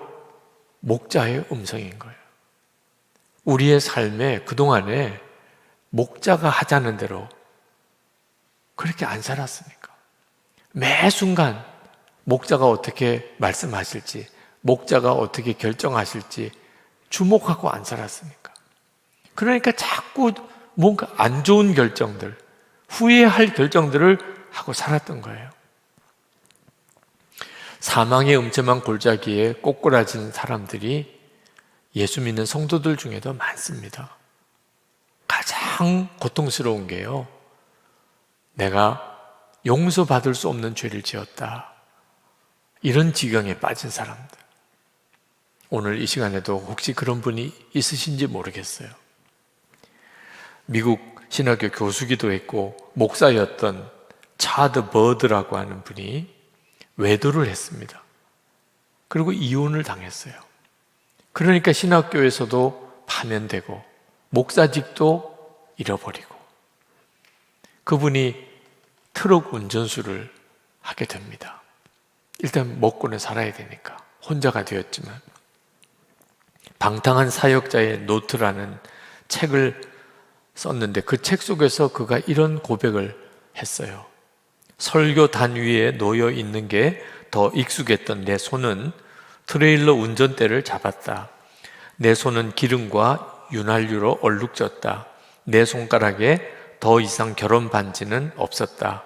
목자의 음성인 거예요. 우리의 삶에 그동안에 목자가 하자는 대로 그렇게 안 살았으니까. 매 순간 목자가 어떻게 말씀하실지, 목자가 어떻게 결정하실지 주목하고 안 살았으니까. 그러니까 자꾸 뭔가 안 좋은 결정들, 후회할 결정들을 하고 살았던 거예요. 사망의 음침한 골짜기에 꼬꾸라진 사람들이 예수 믿는 성도들 중에도 많습니다. 가장 고통스러운 게요, 내가 용서받을 수 없는 죄를 지었다, 이런 지경에 빠진 사람들. 오늘 이 시간에도 혹시 그런 분이 있으신지 모르겠어요. 미국 신학교 교수기도 했고 목사였던 차드 버드라고 하는 분이 외도를 했습니다. 그리고 이혼을 당했어요. 그러니까 신학교에서도 파면되고 목사직도 잃어버리고, 그분이 트럭 운전수를 하게 됩니다. 일단 먹고는 살아야 되니까 혼자가 되었지만, 방탕한 사역자의 노트라는 책을 썼는데 그 책 속에서 그가 이런 고백을 했어요. 설교단 위에 놓여 있는 게 더 익숙했던 내 손은 트레일러 운전대를 잡았다. 내 손은 기름과 윤활유로 얼룩졌다. 내 손가락에 더 이상 결혼 반지는 없었다.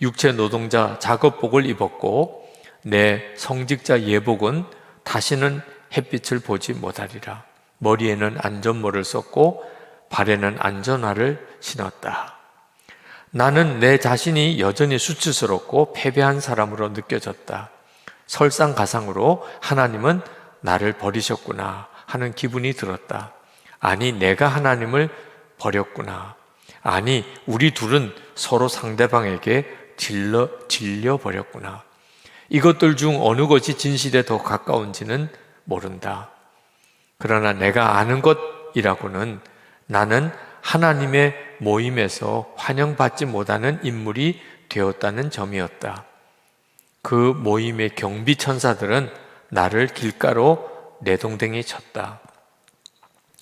육체 노동자 작업복을 입었고 내 성직자 예복은 다시는 햇빛을 보지 못하리라. 머리에는 안전모를 썼고 발에는 안전화를 신었다. 나는 내 자신이 여전히 수치스럽고 패배한 사람으로 느껴졌다. 설상가상으로 하나님은 나를 버리셨구나 하는 기분이 들었다. 아니, 내가 하나님을 버렸구나. 아니, 우리 둘은 서로 상대방에게 질려버렸구나. 이것들 중 어느 것이 진실에 더 가까운지는 모른다. 그러나 내가 아는 것이라고는 나는 하나님의 모임에서 환영받지 못하는 인물이 되었다는 점이었다. 그 모임의 경비 천사들은 나를 길가로 내동댕이 쳤다.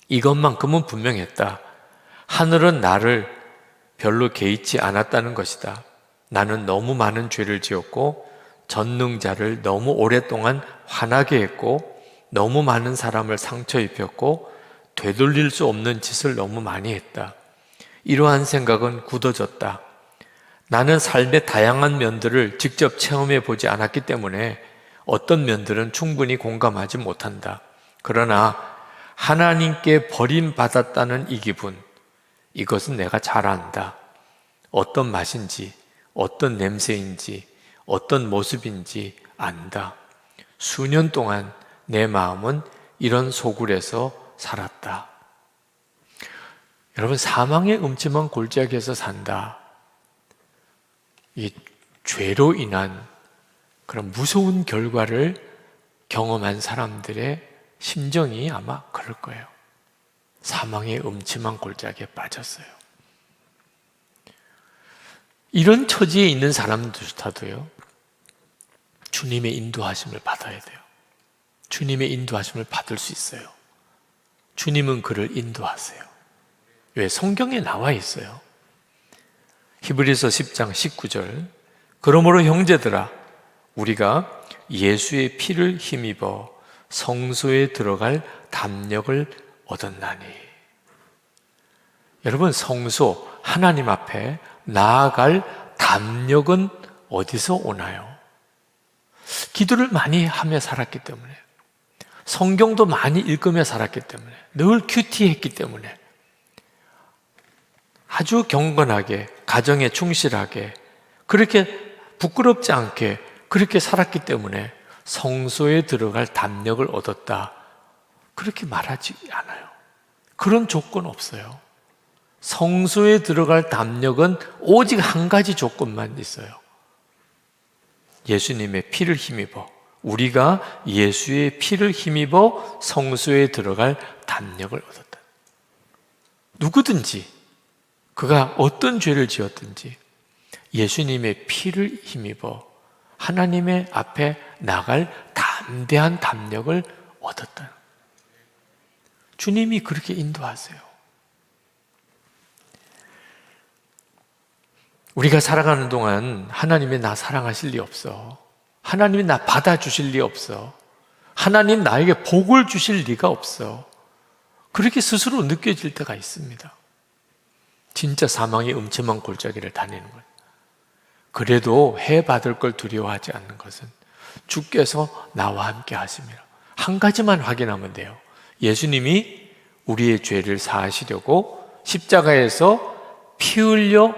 이것만큼은 분명했다. 하늘은 나를 별로 개의치 않았다는 것이다. 나는 너무 많은 죄를 지었고 전능자를 너무 오랫동안 화나게 했고 너무 많은 사람을 상처 입혔고 되돌릴 수 없는 짓을 너무 많이 했다. 이러한 생각은 굳어졌다. 나는 삶의 다양한 면들을 직접 체험해 보지 않았기 때문에 어떤 면들은 충분히 공감하지 못한다. 그러나 하나님께 버림받았다는 이 기분, 이것은 내가 잘 안다. 어떤 맛인지, 어떤 냄새인지, 어떤 모습인지 안다. 수년 동안 내 마음은 이런 소굴에서 살았다. 여러분, 사망의 음침한 골짜기에서 산다. 이 죄로 인한 그런 무서운 결과를 경험한 사람들의 심정이 아마 그럴 거예요. 사망의 음침한 골짜기에 빠졌어요. 이런 처지에 있는 사람들조차도요, 주님의 인도하심을 받아야 돼요. 주님의 인도하심을 받을 수 있어요. 주님은 그를 인도하세요. 왜? 성경에 나와 있어요. 히브리서 10장 19절, 그러므로 형제들아 우리가 예수의 피를 힘입어 성소에 들어갈 담력을 얻었나니. 여러분, 성소, 하나님 앞에 나아갈 담력은 어디서 오나요? 기도를 많이 하며 살았기 때문에, 성경도 많이 읽으며 살았기 때문에, 늘 큐티했기 때문에, 아주 경건하게, 가정에 충실하게, 그렇게 부끄럽지 않게 그렇게 살았기 때문에 성소에 들어갈 담력을 얻었다, 그렇게 말하지 않아요. 그런 조건 없어요. 성소에 들어갈 담력은 오직 한 가지 조건만 있어요. 예수님의 피를 힘입어, 우리가 예수의 피를 힘입어 성소에 들어갈 담력을 얻었다. 누구든지 그가 어떤 죄를 지었든지 예수님의 피를 힘입어 하나님의 앞에 나갈 담대한 담력을 얻었다. 주님이 그렇게 인도하세요. 우리가 살아가는 동안 하나님이 나 사랑하실 리 없어. 하나님이 나 받아주실 리 없어. 하나님 나에게 복을 주실 리가 없어. 그렇게 스스로 느껴질 때가 있습니다. 진짜 사망의 음침한 골짜기를 다니는 거예요. 그래도 해 받을 걸 두려워하지 않는 것은 주께서 나와 함께 하심이라. 한 가지만 확인하면 돼요. 예수님이 우리의 죄를 사하시려고 십자가에서 피 흘려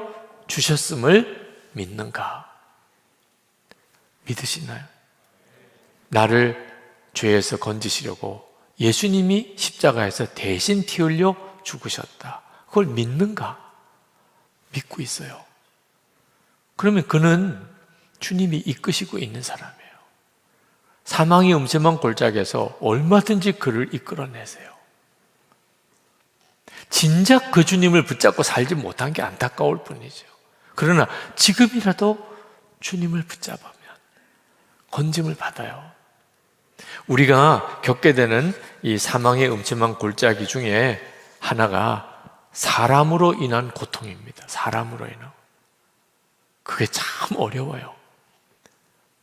주셨음을 믿는가? 믿으시나요? 나를 죄에서 건지시려고 예수님이 십자가에서 대신 피 흘려 죽으셨다. 그걸 믿는가? 믿고 있어요. 그러면 그는 주님이 이끄시고 있는 사람이에요. 사망의 음침한 골짜기에서 얼마든지 그를 이끌어내세요. 진작 그 주님을 붙잡고 살지 못한 게 안타까울 뿐이죠. 그러나 지금이라도 주님을 붙잡으면 건짐을 받아요. 우리가 겪게 되는 이 사망의 음침한 골짜기 중에 하나가 사람으로 인한 고통입니다. 사람으로 인한. 그게 참 어려워요.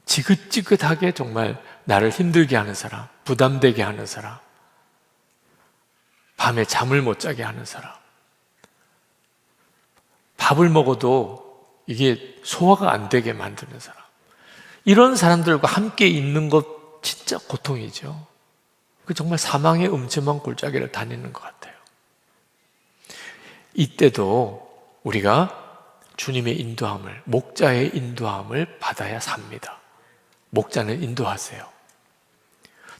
지긋지긋하게 정말 나를 힘들게 하는 사람, 부담되게 하는 사람, 밤에 잠을 못 자게 하는 사람, 밥을 먹어도 이게 소화가 안 되게 만드는 사람, 이런 사람들과 함께 있는 것 진짜 고통이죠. 그 정말 사망의 음침한 골짜기를 다니는 것 같아요. 이때도 우리가 주님의 인도함을, 목자의 인도함을 받아야 삽니다. 목자는 인도하세요.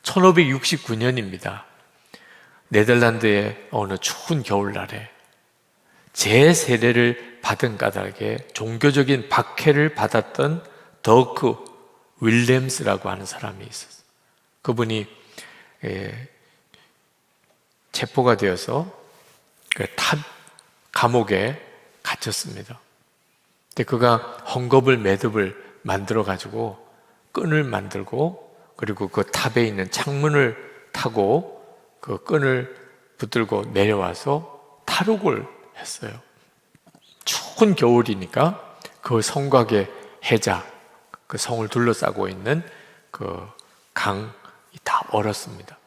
1569년입니다. 네덜란드의 어느 추운 겨울날에 제 세례를 받은 까닭에 종교적인 박해를 받았던 더크 윌렘스라고 하는 사람이 있었어요. 그분이 체포가 되어서 탑 감옥에 갇혔습니다. 근데 그가 헝겊을 매듭을 만들어 가지고 끈을 만들고 그리고 그 탑에 있는 창문을 타고 그 끈을 붙들고 내려와서 탈옥을 했어요. 추운 겨울이니까 그 성곽의 해자, 그 성을 둘러싸고 있는 그 강이 다 얼었습니다.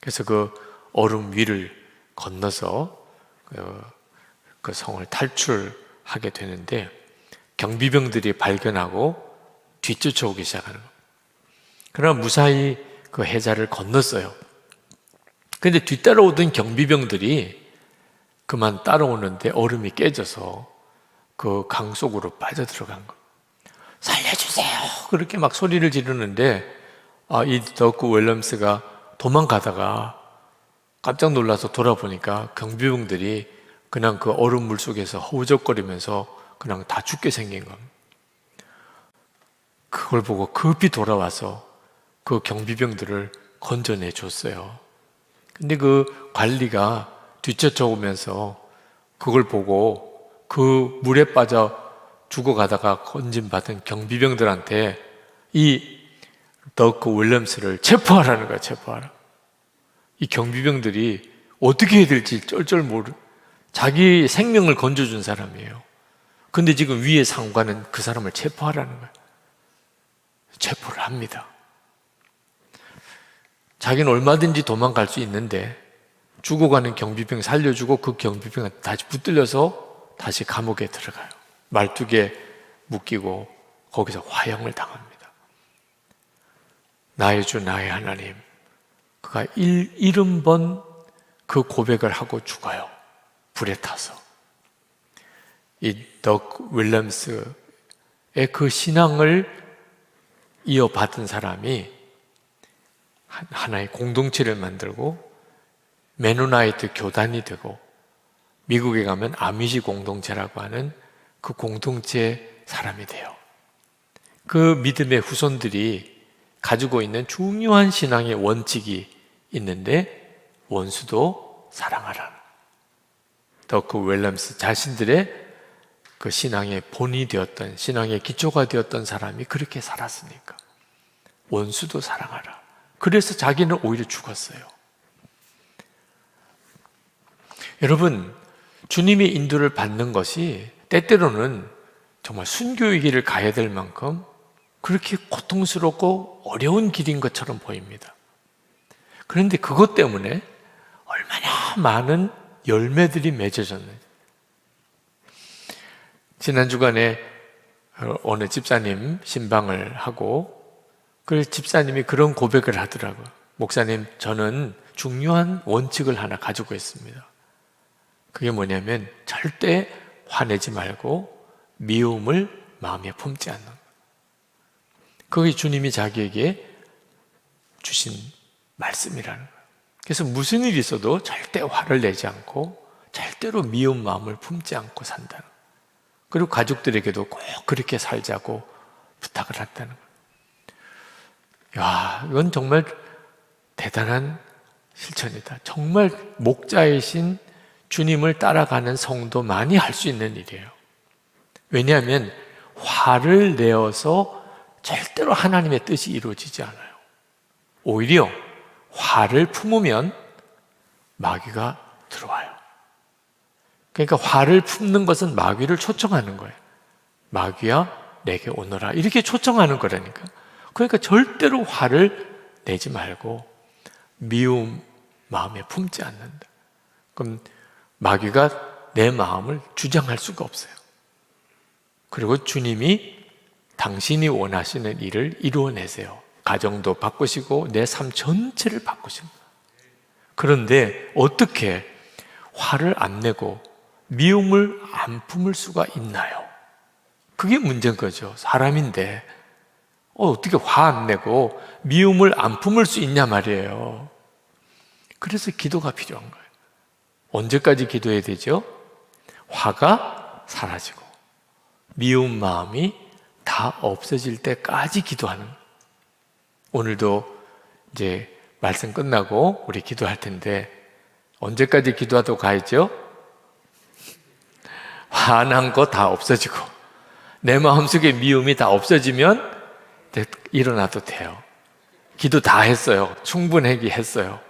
그래서 그 얼음 위를 건너서 그 성을 탈출하게 되는데 경비병들이 발견하고 뒤쫓아오기 시작하는 거예요. 그러나 무사히 그 해자를 건넜어요. 그런데 뒤따라오던 경비병들이 그만 따라오는데 얼음이 깨져서 그 강 속으로 빠져들어간 거예요. 살려주세요! 그렇게 막 소리를 지르는데 이 더크 윌럼스가 도망가다가 깜짝 놀라서 돌아보니까 경비병들이 그냥 그 얼음 물 속에서 허우적거리면서 그냥 다 죽게 생긴 겁니다. 그걸 보고 급히 돌아와서 그 경비병들을 건져내 줬어요. 근데 그 관리가 뒤쫓아오면서 그걸 보고 그 물에 빠져 죽어가다가 건진받은 경비병들한테 이 더크 윌럼스를 체포하라는 거야, 체포하라. 이 경비병들이 어떻게 해야 될지 쩔쩔 모르, 자기 생명을 건져준 사람이에요. 근데 지금 위에 상관은 그 사람을 체포하라는 거예요. 체포를 합니다. 자기는 얼마든지 도망갈 수 있는데 죽어가는 경비병 살려주고 그 경비병한테 다시 붙들려서 다시 감옥에 들어가요. 말뚝에 묶이고 거기서 화형을 당합니다. 나의 주 나의 하나님, 그가 70번 그 고백을 하고 죽어요. 불에 타서. 이 더크 윌럼스의 그 신앙을 이어받은 사람이 하나의 공동체를 만들고 메노나이트 교단이 되고 미국에 가면 아미시 공동체라고 하는 그 공동체 사람이 돼요. 그 믿음의 후손들이 가지고 있는 중요한 신앙의 원칙이 있는데 원수도 사랑하라. 더크 윌럼스 자신들의 그 신앙의 본이 되었던, 신앙의 기초가 되었던 사람이 그렇게 살았으니까 원수도 사랑하라. 그래서 자기는 오히려 죽었어요. 여러분, 주님의 인도를 받는 것이 때때로는 정말 순교의 길을 가야 될 만큼 그렇게 고통스럽고 어려운 길인 것처럼 보입니다. 그런데 그것 때문에 얼마나 많은 열매들이 맺어졌는지. 지난 주간에 어느 집사님 신방을 하고 그래서 집사님이 그런 고백을 하더라고요. 목사님, 저는 중요한 원칙을 하나 가지고 있습니다. 그게 뭐냐면 절대 화내지 말고 미움을 마음에 품지 않는 거예요. 그게 주님이 자기에게 주신 말씀이라는 거예요. 그래서 무슨 일이 있어도 절대 화를 내지 않고 절대로 미운 마음을 품지 않고 산다는 거예요. 그리고 가족들에게도 꼭 그렇게 살자고 부탁을 했다는 거예요. 야, 이건 정말 대단한 실천이다. 정말 목자이신 주님을 따라가는 성도만이 할 수 있는 일이에요. 왜냐하면 화를 내어서 절대로 하나님의 뜻이 이루어지지 않아요. 오히려 화를 품으면 마귀가 들어와요. 그러니까 화를 품는 것은 마귀를 초청하는 거예요. 마귀야 내게 오너라 이렇게 초청하는 거라니까. 그러니까 절대로 화를 내지 말고 미움 마음에 품지 않는다. 그럼 마귀가 내 마음을 주장할 수가 없어요. 그리고 주님이 당신이 원하시는 일을 이루어내세요. 가정도 바꾸시고 내 삶 전체를 바꾸십니다. 그런데 어떻게 화를 안 내고 미움을 안 품을 수가 있나요? 그게 문제인 거죠. 사람인데 어떻게 화 안 내고 미움을 안 품을 수 있냐 말이에요. 그래서 기도가 필요한 거예요. 언제까지 기도해야 되죠? 화가 사라지고 미운 마음이 다 없어질 때까지 기도하는 거예요. 오늘도 이제 말씀 끝나고 우리 기도할 텐데 언제까지 기도하도록 가야죠? 화난 거 다 없어지고 내 마음속에 미움이 다 없어지면 일어나도 돼요. 기도 다 했어요. 충분하게 했어요.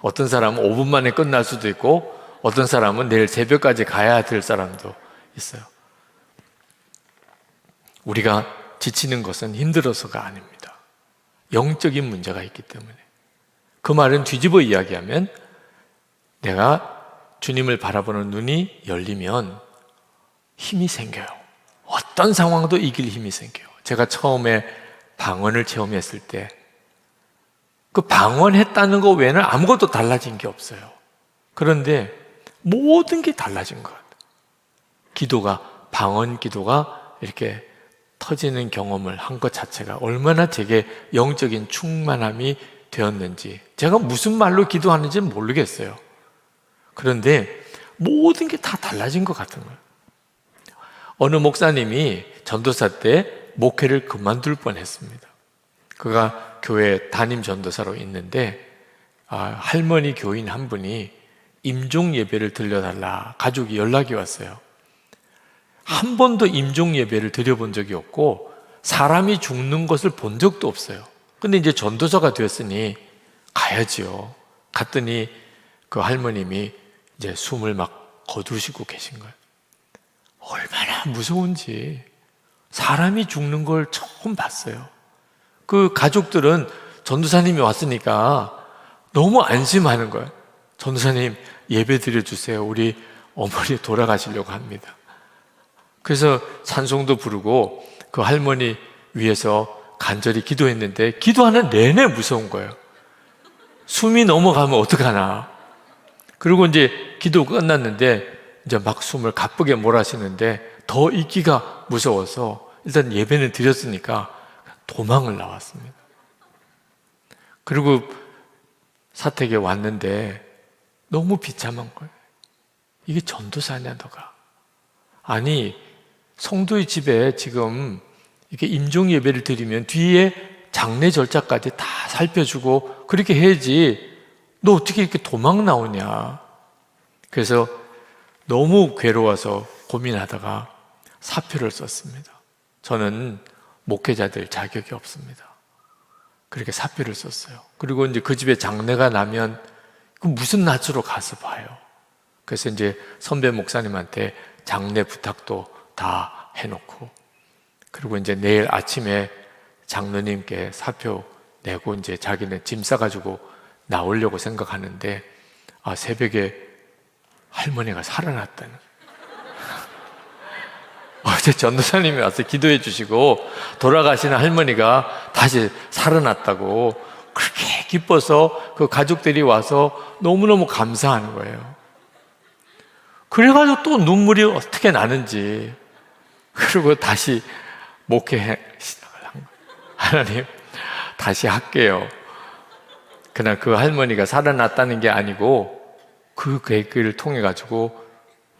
어떤 사람은 5분 만에 끝날 수도 있고 어떤 사람은 내일 새벽까지 가야 될 사람도 있어요. 우리가 지치는 것은 힘들어서가 아닙니다. 영적인 문제가 있기 때문에. 그 말은 뒤집어 이야기하면 내가 주님을 바라보는 눈이 열리면 힘이 생겨요. 어떤 상황도 이길 힘이 생겨요. 제가 처음에 방언을 체험했을 때 그 방언했다는 거 외에는 아무것도 달라진 게 없어요. 그런데 모든 게 달라진 것 같아요. 방언 기도가 이렇게 터지는 경험을 한 것 자체가 얼마나 제게 영적인 충만함이 되었는지 제가 무슨 말로 기도하는지 모르겠어요. 그런데 모든 게 다 달라진 것 같은 거예요. 어느 목사님이 전도사 때 목회를 그만둘 뻔했습니다. 그가 교회 담임 전도사로 있는데 할머니 교인 한 분이 임종 예배를 드려달라 가족이 연락이 왔어요. 한 번도 임종 예배를 드려본 적이 없고 사람이 죽는 것을 본 적도 없어요. 근데 이제 전도사가 되었으니 가야지요. 갔더니 그 할머님이 이제 숨을 막 거두시고 계신 거예요. 얼마나 무서운지 사람이 죽는 걸 처음 봤어요. 그 가족들은 전도사님이 왔으니까 너무 안심하는 거예요. 전도사님 예배 드려주세요. 우리 어머니 돌아가시려고 합니다. 그래서 찬송도 부르고 그 할머니 위해서 간절히 기도했는데 기도하는 내내 무서운 거예요. 숨이 넘어가면 어떡하나. 그리고 이제 기도 끝났는데 이제 막 숨을 가쁘게 몰아쉬는데 더 있기가 무서워서 일단 예배는 드렸으니까 도망을 나왔습니다. 그리고 사택에 왔는데 너무 비참한 거예요. 이게 전도사냐 너가. 아니 성도의 집에 지금 이렇게 임종 예배를 드리면 뒤에 장례 절차까지 다 살펴주고 그렇게 해야지 너 어떻게 이렇게 도망 나오냐. 그래서 너무 괴로워서 고민하다가 사표를 썼습니다. 저는 목회자들 자격이 없습니다. 그렇게 사표를 썼어요. 그리고 이제 그 집에 장례가 나면 그 무슨 낯으로 가서 봐요. 그래서 이제 선배 목사님한테 장례 부탁도 다 해놓고 그리고 이제 내일 아침에 장로님께 사표 내고 이제 자기는 짐 싸가지고 나오려고 생각하는데 새벽에 할머니가 살아났다는 어제 전도사님이 와서 기도해 주시고 돌아가시는 할머니가 다시 살아났다고 그렇게 기뻐서 그 가족들이 와서 너무너무 감사하는 거예요. 그래가지고 또 눈물이 어떻게 나는지, 그리고 다시 목회 시작을 한 거예요. 하나님, 다시 할게요. 그냥 그 할머니가 살아났다는 게 아니고 그 계기를 통해 가지고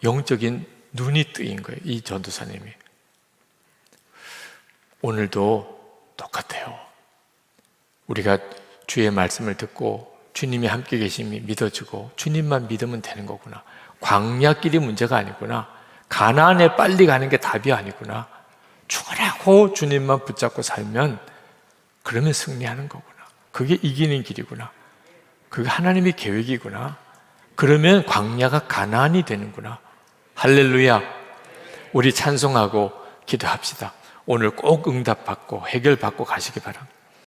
영적인 눈이 뜨인 거예요, 이 전도사님이. 오늘도 똑같아요. 우리가 주의 말씀을 듣고 주님이 함께 계심이 믿어지고 주님만 믿으면 되는 거구나. 광야길이 문제가 아니구나. 가나안에 빨리 가는 게 답이 아니구나. 죽으라고 주님만 붙잡고 살면 그러면 승리하는 거구나. 그게 이기는 길이구나. 그게 하나님의 계획이구나. 그러면 광야가 가나안이 되는구나. 할렐루야. 우리 찬송하고 기도합시다. 오늘 꼭 응답받고 해결받고 가시기 바랍니다.